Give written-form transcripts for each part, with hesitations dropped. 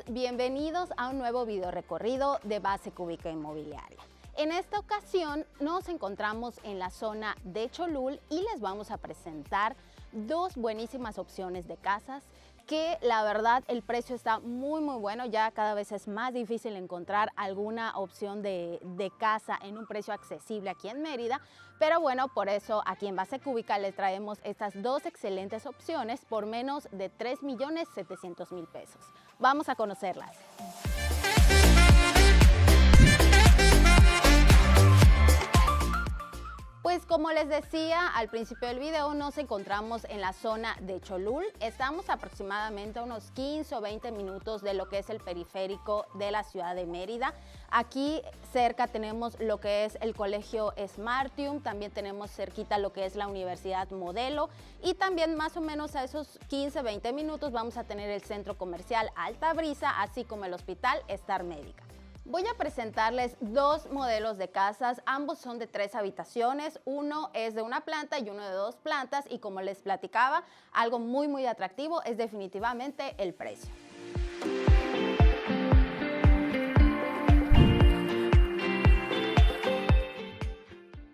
Bienvenidos a un nuevo video recorrido de Base Cúbica Inmobiliaria. En esta ocasión nos encontramos en la zona de Cholul y les vamos a presentar dos buenísimas opciones de casas que la verdad el precio está muy bueno. Ya cada vez es más difícil encontrar alguna opción de casa en un precio accesible aquí en Mérida, pero bueno, por eso aquí en Base Cúbica les traemos estas dos excelentes opciones por menos de 3.700.000 pesos. Vamos a conocerlas. Pues como les decía al principio del video, nos encontramos en la zona de Cholul. Estamos aproximadamente a unos 15 o 20 minutos de lo que es el periférico de la ciudad de Mérida. Aquí cerca tenemos lo que es el colegio Smartium, también tenemos cerquita lo que es la Universidad Modelo y también más o menos a esos 15-20 minutos vamos a tener el centro comercial Alta Brisa, así como el hospital Star Médica. Voy a presentarles dos modelos de casas, ambos son de 3 habitaciones, uno es de 1 planta y uno de 2 plantas y como les platicaba, algo muy atractivo es definitivamente el precio.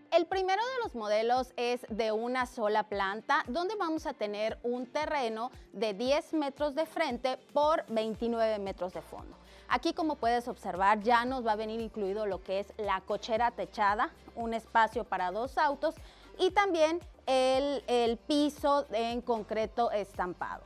El primero de los modelos es de 1 sola planta, donde vamos a tener un terreno de 10 metros de frente por 29 metros de fondo. Aquí, como puedes observar, ya nos va a venir incluido lo que es la cochera techada, un espacio para 2 autos y también el piso en concreto estampado.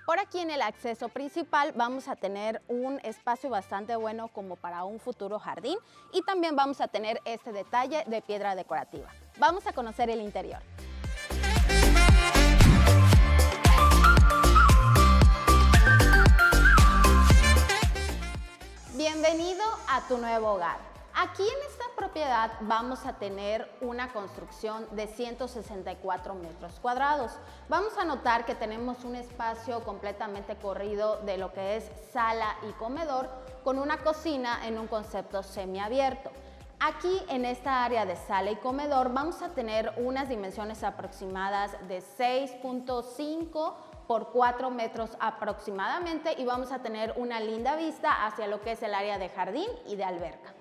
Por aquí en el acceso principal vamos a tener un espacio bastante bueno como para un futuro jardín y también vamos a tener este detalle de piedra decorativa. Vamos a conocer el interior. Bienvenido a tu nuevo hogar. Aquí en esta propiedad vamos a tener una construcción de 164 metros cuadrados. Vamos a notar que tenemos un espacio completamente corrido de lo que es sala y comedor con una cocina en un concepto semiabierto. Aquí en esta área de sala y comedor vamos a tener unas dimensiones aproximadas de 6.5 por 4 metros aproximadamente y vamos a tener una linda vista hacia lo que es el área de jardín y de alberca.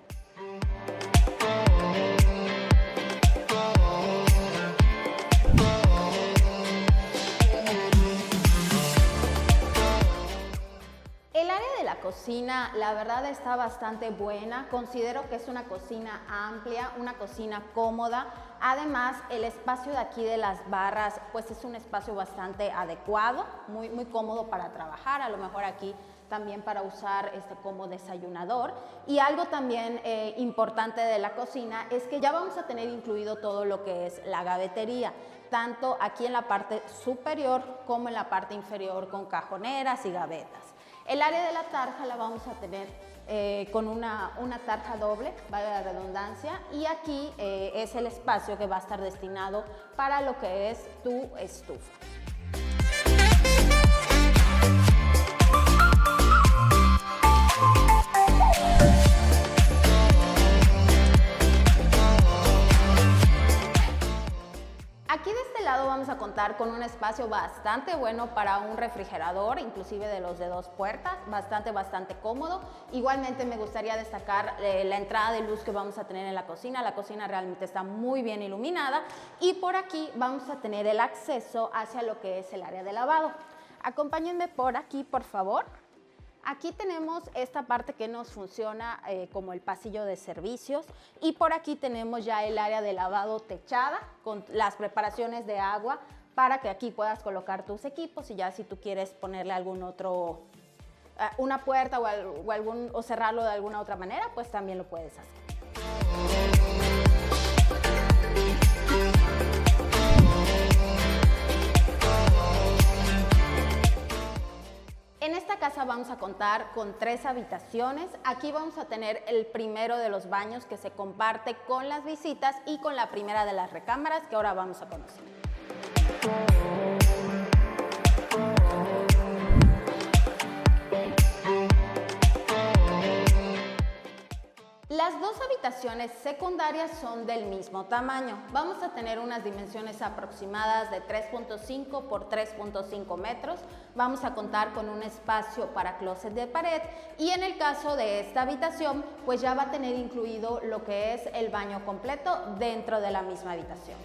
El área de la cocina, la verdad, está bastante buena. Considero que es una cocina amplia, una cocina cómoda. Además, el espacio de aquí de las barras, pues es un espacio bastante adecuado, muy cómodo para trabajar. A lo mejor aquí también para usar como desayunador. Y algo también importante de la cocina es que ya vamos a tener incluido todo lo que es la gavetería, tanto aquí en la parte superior como en la parte inferior con cajoneras y gavetas. El área de la tarja la vamos a tener con una tarja doble, vale la redundancia, y aquí es el espacio que va a estar destinado para lo que es tu estufa. Aquí de este lado vamos a contar con un espacio bastante bueno para un refrigerador, inclusive de los de 2 puertas, bastante cómodo. Igualmente me gustaría destacar la entrada de luz que vamos a tener en la cocina. La cocina realmente está muy bien iluminada y por aquí vamos a tener el acceso hacia lo que es el área de lavado. Acompáñenme por aquí, por favor. Aquí tenemos esta parte que nos funciona como el pasillo de servicios y por aquí tenemos ya el área de lavado techada con las preparaciones de agua para que aquí puedas colocar tus equipos y ya si tú quieres ponerle algún otro, una puerta o cerrarlo de alguna otra manera, pues también lo puedes hacer. En esta casa vamos a contar con 3 habitaciones. Aquí vamos a tener el primero de los baños que se comparte con las visitas y con la primera de las recámaras que ahora vamos a conocer. Las dos habitaciones secundarias son del mismo tamaño. Vamos a tener unas dimensiones aproximadas de 3.5 por 3.5 metros. Vamos a contar con un espacio para closet de pared y en el caso de esta habitación, pues ya va a tener incluido lo que es el baño completo dentro de la misma habitación.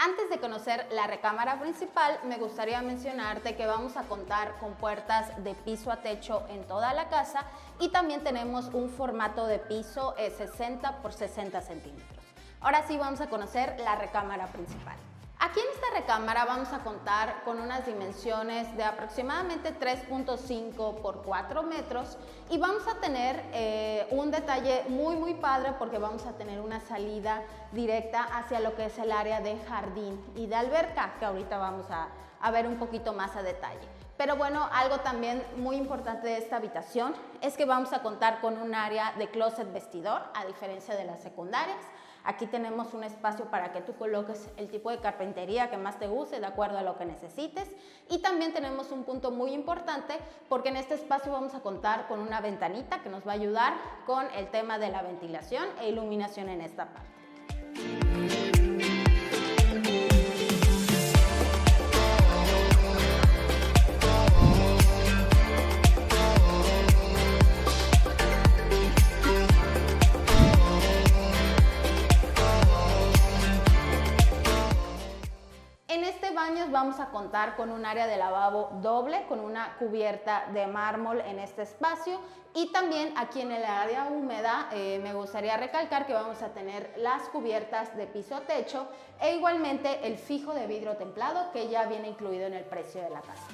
Antes de conocer la recámara principal, me gustaría mencionarte que vamos a contar con puertas de piso a techo en toda la casa y también tenemos un formato de piso 60 por 60 centímetros. Ahora sí vamos a conocer la recámara principal. Aquí en esta recámara vamos a contar con unas dimensiones de aproximadamente 3.5 por 4 metros y vamos a tener un detalle muy padre porque vamos a tener una salida directa hacia lo que es el área de jardín y de alberca, que ahorita vamos a ver un poquito más a detalle. Pero bueno, algo también muy importante de esta habitación es que vamos a contar con un área de closet vestidor, a diferencia de las secundarias. Aquí tenemos un espacio para que tú coloques el tipo de carpintería que más te guste de acuerdo a lo que necesites. Y también tenemos un punto muy importante porque en este espacio vamos a contar con una ventanita que nos va a ayudar con el tema de la ventilación e iluminación en esta parte. Vamos a contar con un área de lavabo doble con una cubierta de mármol en este espacio y también aquí en el área húmeda me gustaría recalcar que vamos a tener las cubiertas de piso a techo e igualmente el fijo de vidrio templado que ya viene incluido en el precio de la casa.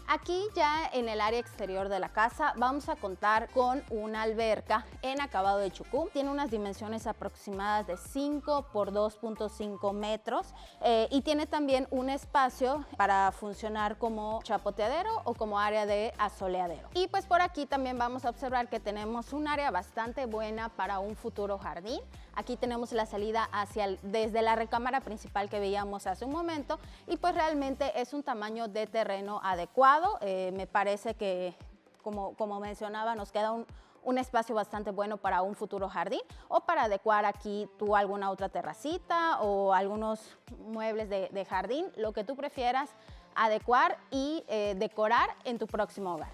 Aquí ya en el área exterior de la casa vamos a contar con una alberca en acabado de chucú. Tiene unas dimensiones aproximadas de 5 por 2.5 metros y tiene también un espacio para funcionar como chapoteadero o como área de asoleadero. Y pues por aquí también vamos a observar que tenemos un área bastante buena para un futuro jardín. Aquí tenemos la salida desde la recámara principal que veíamos hace un momento y pues realmente es un tamaño de terreno adecuado. Me parece que, como mencionaba, nos queda un espacio bastante bueno para un futuro jardín o para adecuar aquí tú alguna otra terracita o algunos muebles de jardín, lo que tú prefieras adecuar y decorar en tu próximo hogar.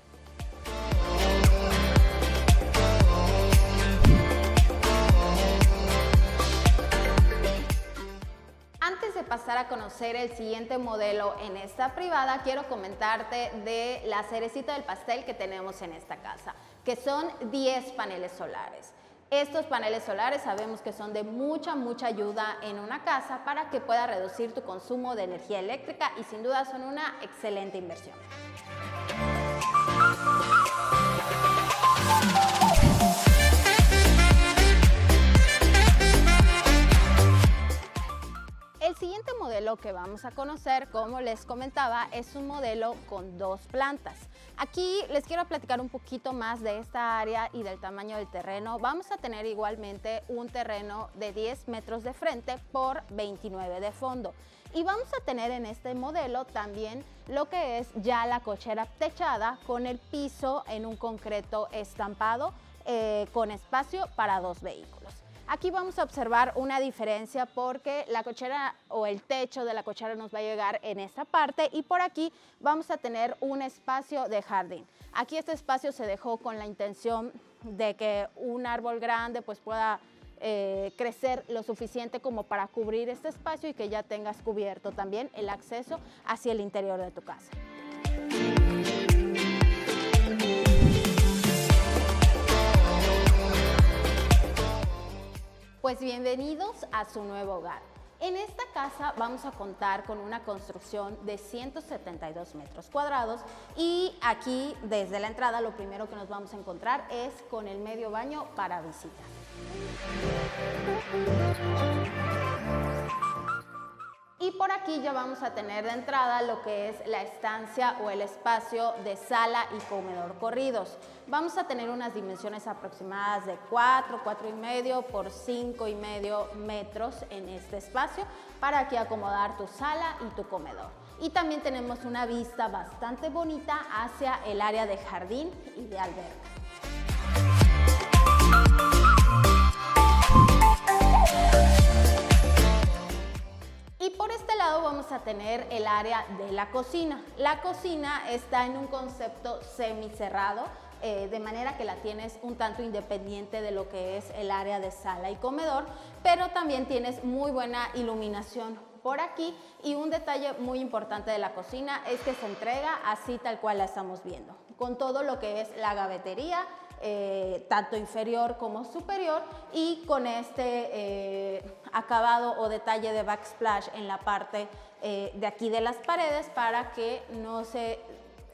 Antes de pasar a conocer el siguiente modelo en esta privada, quiero comentarte de la cerecita del pastel que tenemos en esta casa, que son 10 paneles solares. Estos paneles solares sabemos que son de mucha ayuda en una casa para que pueda reducir tu consumo de energía eléctrica y sin duda son una excelente inversión. El siguiente modelo que vamos a conocer, como les comentaba, es un modelo con 2 plantas. Aquí les quiero platicar un poquito más de esta área y del tamaño del terreno. Vamos a tener igualmente un terreno de 10 metros de frente por 29 de fondo. Y vamos a tener en este modelo también lo que es ya la cochera techada con el piso en un concreto estampado con espacio para 2 vehículos. Aquí vamos a observar una diferencia porque la cochera o el techo de la cochera nos va a llegar en esta parte y por aquí vamos a tener un espacio de jardín. Aquí este espacio se dejó con la intención de que un árbol grande pues pueda crecer lo suficiente como para cubrir este espacio y que ya tengas cubierto también el acceso hacia el interior de tu casa. Pues bienvenidos a su nuevo hogar. En esta casa vamos a contar con una construcción de 172 metros cuadrados y aquí desde la entrada lo primero que nos vamos a encontrar es con el medio baño para visita. Y por aquí ya vamos a tener de entrada lo que es la estancia o el espacio de sala y comedor corridos. Vamos a tener unas dimensiones aproximadas de 4,5 por 5,5 metros en este espacio para aquí acomodar tu sala y tu comedor. Y también tenemos una vista bastante bonita hacia el área de jardín y de alberca. Y por este lado vamos a tener el área de la cocina. La cocina está en un concepto semicerrado, de manera que la tienes un tanto independiente de lo que es el área de sala y comedor, pero también tienes muy buena iluminación por aquí, y un detalle muy importante de la cocina es que se entrega así tal cual la estamos viendo, con todo lo que es la gavetería, tanto inferior como superior, y con este acabado o detalle de backsplash en la parte de aquí de las paredes para que no se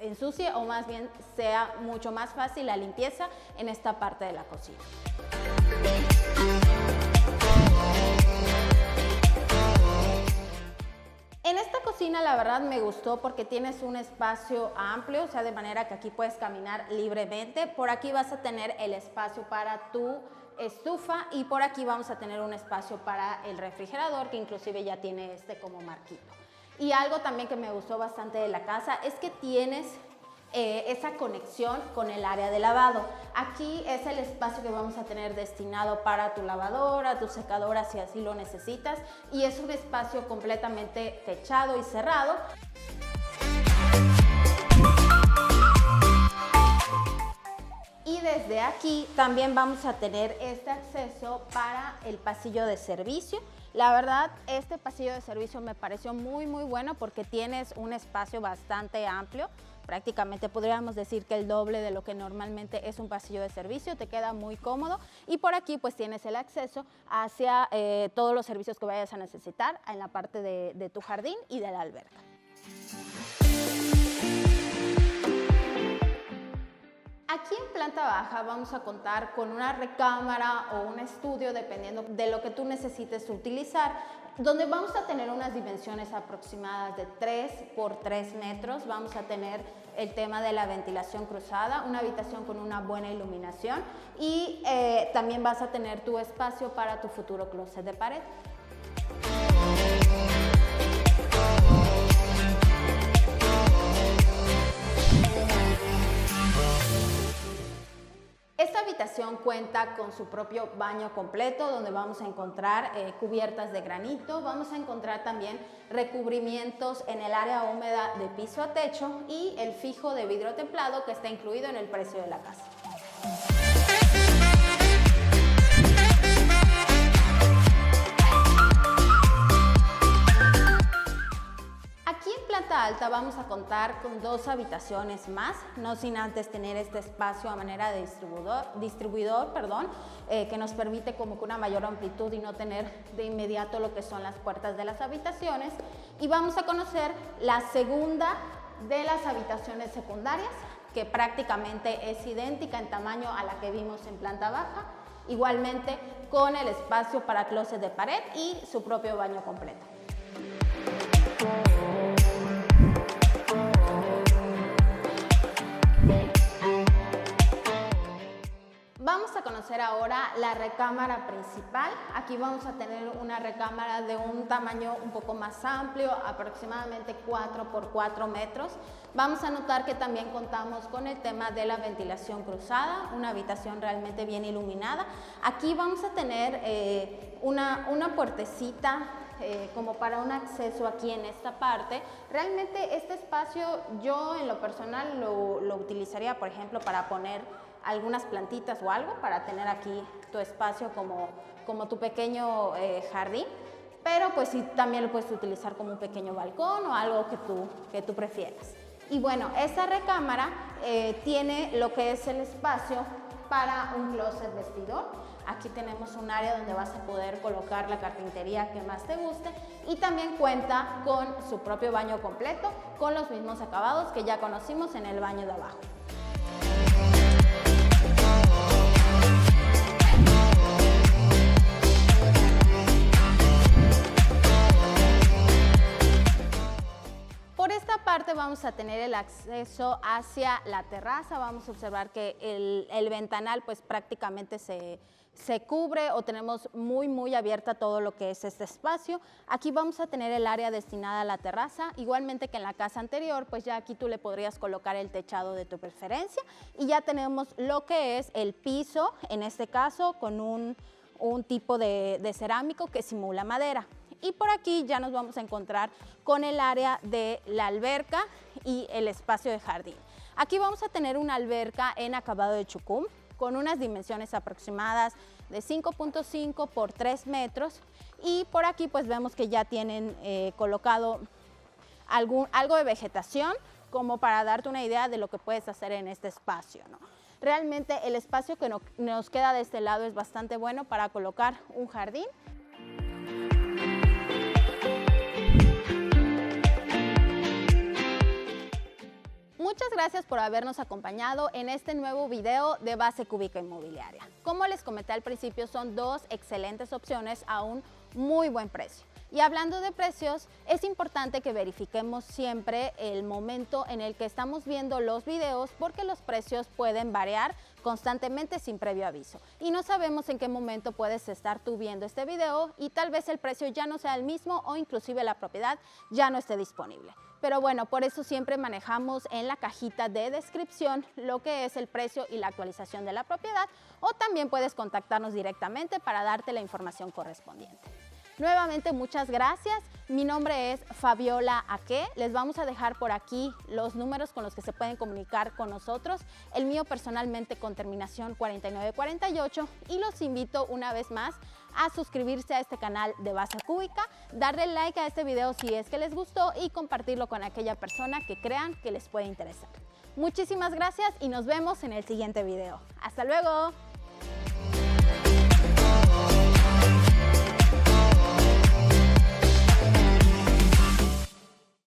ensucie, o más bien sea mucho más fácil la limpieza en esta parte de la cocina. En esta cocina la verdad me gustó porque tienes un espacio amplio, o sea, de manera que aquí puedes caminar libremente. Por aquí vas a tener el espacio para tu estufa y por aquí vamos a tener un espacio para el refrigerador, que inclusive ya tiene este como marquito. Y algo también que me gustó bastante de la casa es que tienes esa conexión con el área de lavado. Aquí es el espacio que vamos a tener destinado para tu lavadora, tu secadora si así lo necesitas, y es un espacio completamente techado y cerrado. Y desde aquí también vamos a tener este acceso para el pasillo de servicio. La verdad, este pasillo de servicio me pareció muy bueno porque tienes un espacio bastante amplio. Prácticamente podríamos decir que el doble de lo que normalmente es un pasillo de servicio. Te queda muy cómodo, y por aquí pues tienes el acceso hacia todos los servicios que vayas a necesitar en la parte de tu jardín y de la alberca. Aquí en planta baja vamos a contar con una recámara o un estudio, dependiendo de lo que tú necesites utilizar, donde vamos a tener unas dimensiones aproximadas de 3 por 3 metros. Vamos a tener el tema de la ventilación cruzada, una habitación con una buena iluminación, y también vas a tener tu espacio para tu futuro closet de pared. Esta habitación cuenta con su propio baño completo, donde vamos a encontrar cubiertas de granito, vamos a encontrar también recubrimientos en el área húmeda de piso a techo y el fijo de vidrio templado que está incluido en el precio de la casa. Aquí en planta alta vamos a contar con 2 habitaciones más, no sin antes tener este espacio a manera de distribuidor, que nos permite como que una mayor amplitud y no tener de inmediato lo que son las puertas de las habitaciones. Y vamos a conocer la segunda de las habitaciones secundarias, que prácticamente es idéntica en tamaño a la que vimos en planta baja, igualmente con el espacio para closet de pared y su propio baño completo. Vamos a conocer ahora la recámara principal. Aquí vamos a tener una recámara de un tamaño un poco más amplio, aproximadamente 4 por 4 metros. Vamos a notar que también contamos con el tema de la ventilación cruzada, una habitación realmente bien iluminada. Aquí vamos a tener una puertecita como para un acceso aquí en esta parte. Realmente este espacio yo en lo personal lo utilizaría, por ejemplo, para poner algunas plantitas o algo, para tener aquí tu espacio como tu pequeño jardín, pero pues sí, también lo puedes utilizar como un pequeño balcón o algo que tú prefieras. Y bueno, esta recámara tiene lo que es el espacio para un closet vestidor. Aquí tenemos un área donde vas a poder colocar la carpintería que más te guste, y también cuenta con su propio baño completo con los mismos acabados que ya conocimos en el baño de abajo. vamos a tener el acceso hacia la terraza. Vamos a observar que el ventanal pues prácticamente se cubre o tenemos muy abierta todo lo que es este espacio. Aquí vamos a tener el área destinada a la terraza, igualmente que en la casa anterior, pues ya aquí tú le podrías colocar el techado de tu preferencia y ya tenemos lo que es el piso, en este caso con un tipo de cerámico que simula madera. Y por aquí ya nos vamos a encontrar con el área de la alberca y el espacio de jardín. Aquí vamos a tener una alberca en acabado de chucum, con unas dimensiones aproximadas de 5.5 por 3 metros y por aquí pues vemos que ya tienen colocado algo de vegetación como para darte una idea de lo que puedes hacer en este espacio, ¿no? Realmente el espacio que nos queda de este lado es bastante bueno para colocar un jardín. Muchas gracias por habernos acompañado en este nuevo video de Base Cúbica Inmobiliaria. Como les comenté al principio, son dos excelentes opciones a un muy buen precio. Y hablando de precios, es importante que verifiquemos siempre el momento en el que estamos viendo los videos porque los precios pueden variar constantemente sin previo aviso. Y no sabemos en qué momento puedes estar tú viendo este video y tal vez el precio ya no sea el mismo o inclusive la propiedad ya no esté disponible. Pero bueno, por eso siempre manejamos en la cajita de descripción lo que es el precio y la actualización de la propiedad o también puedes contactarnos directamente para darte la información correspondiente. Nuevamente muchas gracias, mi nombre es Fabiola Aque, les vamos a dejar por aquí los números con los que se pueden comunicar con nosotros, el mío personalmente con terminación 4948 y los invito una vez más a suscribirse a este canal de Base Cúbica, darle like a este video si es que les gustó y compartirlo con aquella persona que crean que les puede interesar. Muchísimas gracias y nos vemos en el siguiente video. ¡Hasta luego!